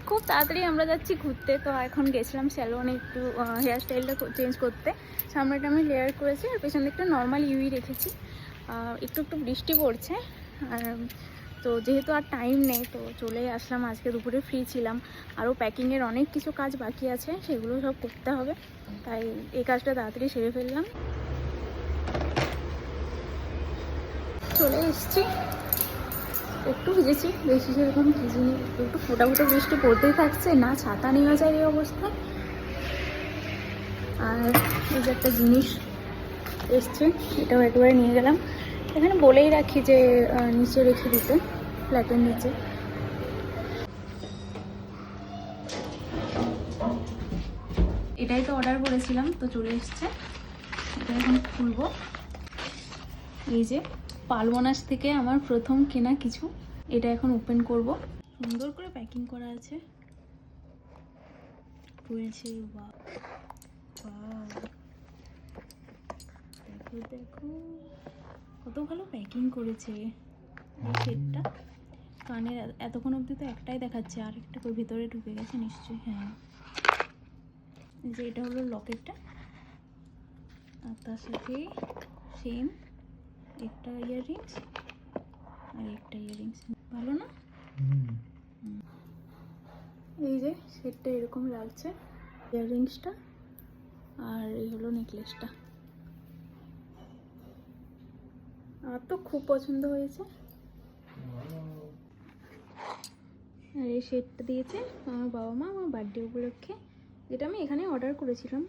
খুব তাড়াতাড়ি আমরা যাচ্ছি ঘুরতে। তো এখন গেছিলাম স্যালনে একটু হেয়ার স্টাইলটা চেঞ্জ করতে। সামনেটা আমি লেয়ার করেছি আর পেছন দিকটা নর্মাল ইউই রেখেছি। একটু একটু বৃষ্টি পড়ছে, তো যেহেতু আর টাইম নেই তো চলে আসলাম। আজকে দুপুরে ফ্রি ছিলাম, আরও প্যাকিংয়ের অনেক কিছু কাজ বাকি আছে, সেগুলো সব করতে হবে, তাই এই কাজটা তাড়াতাড়ি সেরে ফেললাম। চলে এসেছি, একটু ভিজেছি, বেশি সেরকম ভিজিনি। একটু ফোটা ফোটা বৃষ্টি পড়তেই থাকছে, না ছাতা নেওয়া যায় এই অবস্থায়। আর এই যে একটা জিনিস এসছে, এটাও একবারে নিয়ে গেলাম। এখানে বলেই রাখি যে নিচে রেখে দিতে, ফ্ল্যাটের নিচে। এটাই তো অর্ডার করেছিলাম, তো চলে এসছে। এটা এখন খুলবো। এই যে পালবোনাস থেকে আমার প্রথম কেনা কিছু, এটা এখন ওপেন করব। সুন্দর করে প্যাকিং করা আছে, খুলছে। দেখো দেখো কত ভালো প্যাকিং করেছে এই সেটটা। কানের এতক্ষণ অবধি তো একটাই দেখাচ্ছে, আর একটা ভিতরে ঢুকে গেছে নিশ্চয়ই। হ্যাঁ, যে এটা হলো লকেটটা, আর তার সাথে সেম একটা ইয়াররিংস আর একটা ইয়াররিংস। ভালো না? এই যে সেটটা এরকম লাগছে, ইয়াররিংসটা আর এই হলো নেকলেসটা। আমার তো খুব পছন্দ হয়েছে। আর এই সেটটা দিয়েছে আমার বাবা মা আমার বার্থডে উপলক্ষে, যেটা আমি এখানে অর্ডার করেছিলাম।